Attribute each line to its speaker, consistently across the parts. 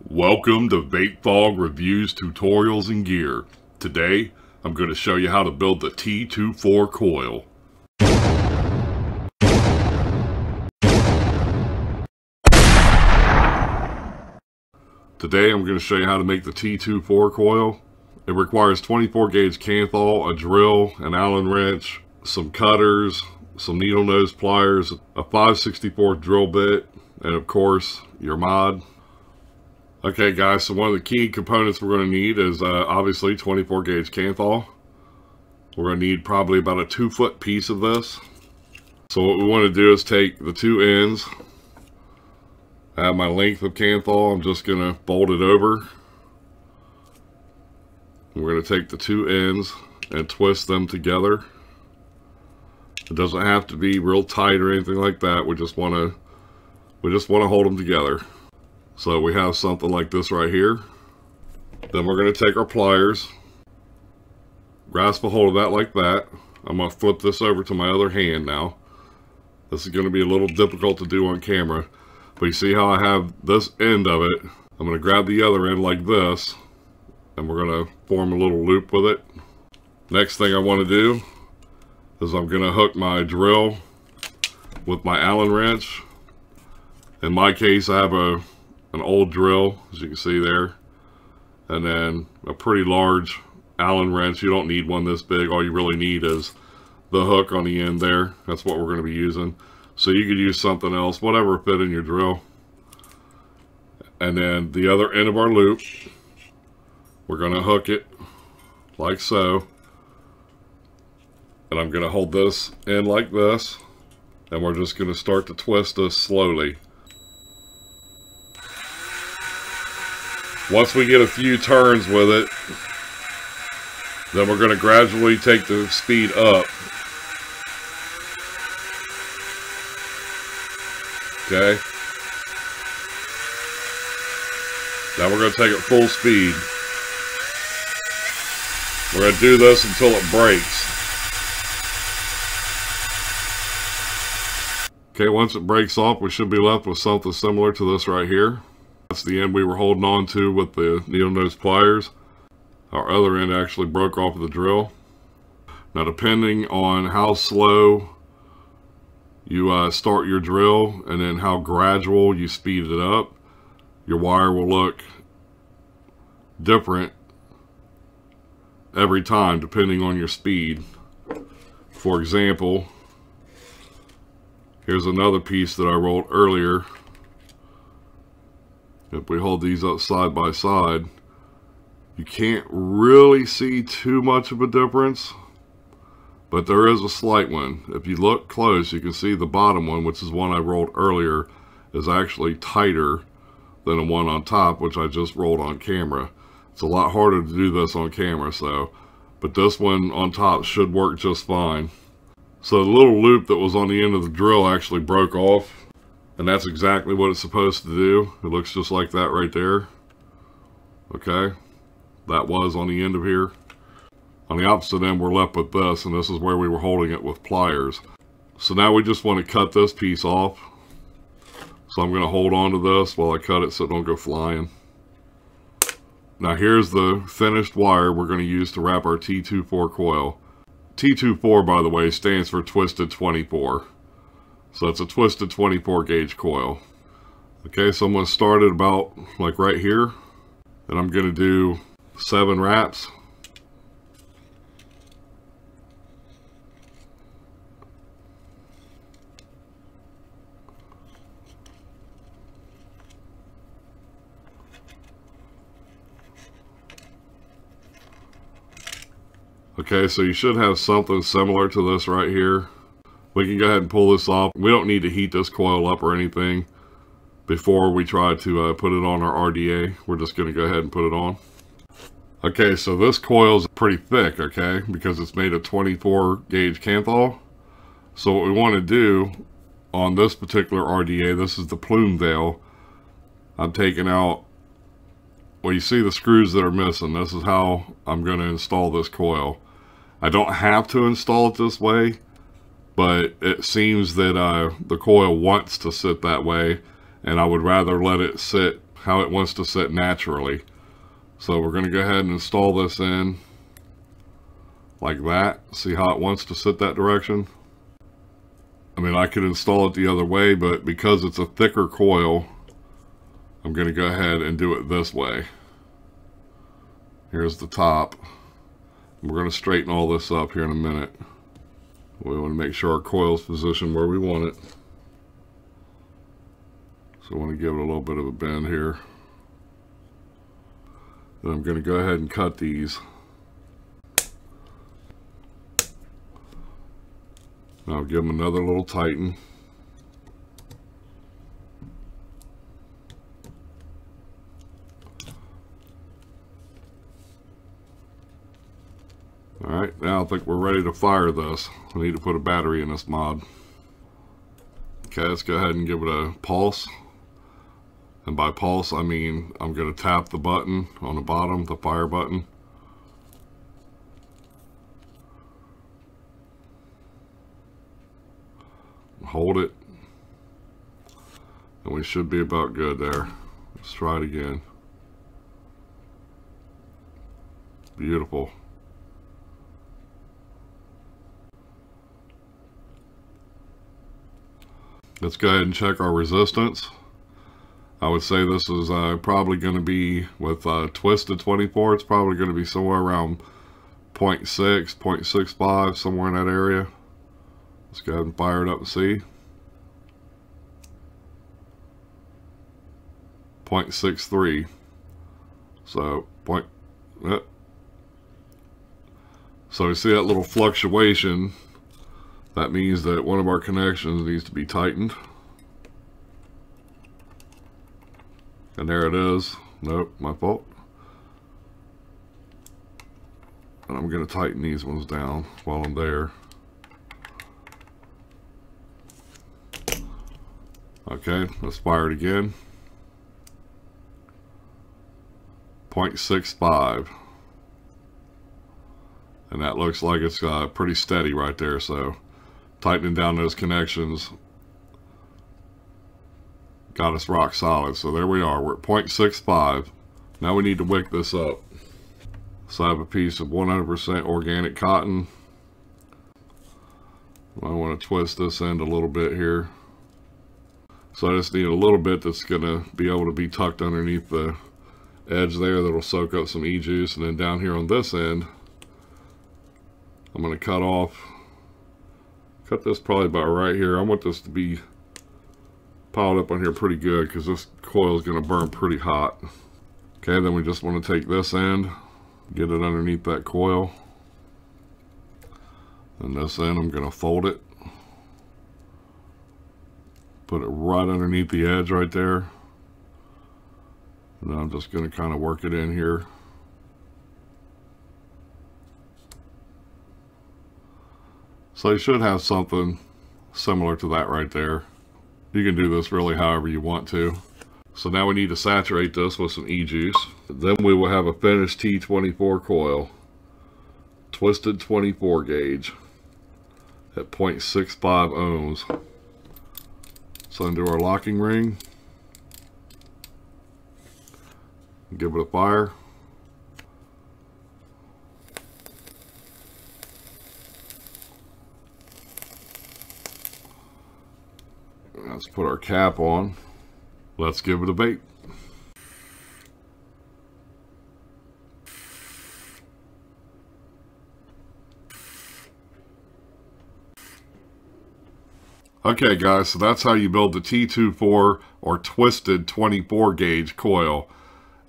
Speaker 1: Welcome to VapeFog Reviews, Tutorials, and Gear. Today, I'm going to show you how to build the T24 coil. Today, I'm going to show you how to make the T24 coil. It requires 24 gauge Kanthal, a drill, an Allen wrench, some cutters, some needle nose pliers, a 5/64 drill bit, and of course, your mod. Okay guys, so one of the key components we're going to need is obviously 24 gauge Kanthal. We're going to need probably about a 2-foot piece of this. So what we want to do is take the two ends. I have my length of Kanthal. I'm just going to fold it over. We're going to take the two ends and twist them together. It doesn't have to be real tight or anything like that. We just want to hold them together. So we have something like this right here. Then we're going to take our pliers, grasp a hold of that like that. I'm going to flip this over to my other hand now. This is going to be a little difficult to do on camera, but you see how I have this end of it. I'm going to grab the other end like this, and we're going to form a little loop with it. Next thing I want to do is I'm going to hook my drill with my Allen wrench. In my case, I have an old drill, as you can see there, and then a pretty large Allen wrench. You don't need one this big. All you really need is the hook on the end there. That's what we're going to be using. So you could use something else, whatever fit in your drill. And then the other end of our loop, we're going to hook it like so. And I'm going to hold this end like this, and we're just going to start to twist this slowly. Once we get a few turns with it, then we're going to gradually take the speed up. Okay. Now we're going to take it full speed. We're going to do this until it breaks. Okay, once it breaks off, we should be left with something similar to this right here. That's the end we were holding on to with the needle nose pliers. Our other end actually broke off of the drill. Now, depending on how slow you start your drill and then how gradual you speed it up, your wire will look different every time depending on your speed. For example, here's another piece that I rolled earlier. If we hold these up side by side, you can't really see too much of a difference, but there is a slight one. If you look close, you can see the bottom one, which is one I rolled earlier, is actually tighter than the one on top, which I just rolled on camera. It's a lot harder to do this on camera, but this one on top should work just fine. So the little loop that was on the end of the drill actually broke off. And that's exactly what it's supposed to do. It looks just like that right there. Okay. That was on the end of here. On the opposite end, we're left with this, and this is where we were holding it with pliers. So now we just want to cut this piece off. So I'm going to hold on to this while I cut it so it don't go flying. Now here's the finished wire we're going to use to wrap our T24 coil. T24, by the way, stands for Twisted 24. So it's a twisted 24 gauge coil. Okay, so I'm going to start it about like right here. And I'm going to do 7 wraps. Okay, so you should have something similar to this right here. We can go ahead and pull this off. We don't need to heat this coil up or anything before we try to put it on our RDA. We're just going to go ahead and put it on. Okay, so this coil is pretty thick, okay, because it's made of 24 gauge Kanthal. So what we want to do on this particular RDA, this is the plume veil. I'm taking out, well, you see the screws that are missing. This is how I'm going to install this coil. I don't have to install it this way, but it seems that the coil wants to sit that way, and I would rather let it sit how it wants to sit naturally. So we're going to go ahead and install this in like that. See how it wants to sit that direction? I mean, I could install it the other way, but because it's a thicker coil, I'm going to go ahead and do it this way. Here's the top. We're going to straighten all this up here in a minute. We want to make sure our coil's positioned where we want it. So I want to give it a little bit of a bend here. Then I'm going to go ahead and cut these. Now give them another little tighten. Alright, now I think we're ready to fire this. I need to put a battery in this mod. Okay, let's go ahead and give it a pulse. And by pulse, I mean I'm going to tap the button on the bottom, the fire button. Hold it. And we should be about good there. Let's try it again. Beautiful. Let's go ahead and check our resistance. I would say this is probably going to be, with twisted 24, it's probably going to be somewhere around 0.6, 0.65, somewhere in that area. Let's go ahead and fire it up and see. 0.63. So, so you see that little fluctuation. That means that one of our connections needs to be tightened. And there it is. Nope, my fault. And I'm going to tighten these ones down while I'm there. Okay, let's fire it again. 0.65. And that looks like it's pretty steady right there, so tightening down those connections got us rock solid. So there we are, we're at 0.65. Now we need to wick this up. So I have a piece of 100% organic cotton. I want to twist this end a little bit here. So I just need a little bit that's going to be able to be tucked underneath the edge there that'll soak up some e-juice. And then down here on this end, I'm going to cut this probably about right here. I want this to be piled up on here pretty good because this coil is going to burn pretty hot. Okay, then we just want to take this end, get it underneath that coil. And this end, I'm going to fold it. Put it right underneath the edge right there. And I'm just going to kind of work it in here. So you should have something similar to that right there. You can do this really however you want to. So now we need to saturate this with some e-juice. Then we will have a finished T24 coil. Twisted 24 gauge at 0.65 ohms. So undo our locking ring. Give it a fire. Let's put our cap on. Let's give it a bait. Okay guys, so that's how you build the T24 or twisted 24 gauge coil.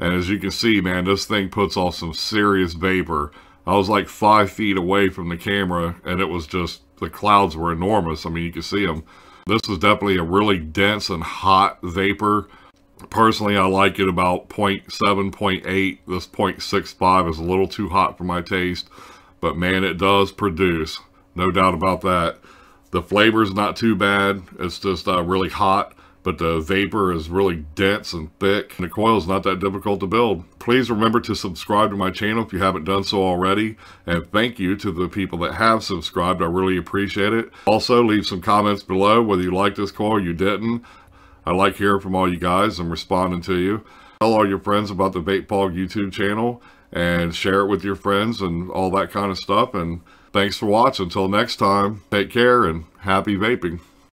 Speaker 1: And as you can see, man, this thing puts off some serious vapor. I was like 5 feet away from the camera and it was just, the clouds were enormous. I mean, you can see them. This is definitely a really dense and hot vapor. Personally, I like it about 0.7, 0.8. This 0.65 is a little too hot for my taste. But man, it does produce. No doubt about that. The flavor is not too bad. It's just really hot. But the vapor is really dense and thick. And the coil is not that difficult to build. Please remember to subscribe to my channel if you haven't done so already. And thank you to the people that have subscribed. I really appreciate it. Also, leave some comments below whether you like this coil or you didn't. I like hearing from all you guys and responding to you. Tell all your friends about the VapePog YouTube channel and share it with your friends and all that kind of stuff. And thanks for watching. Until next time, take care and happy vaping.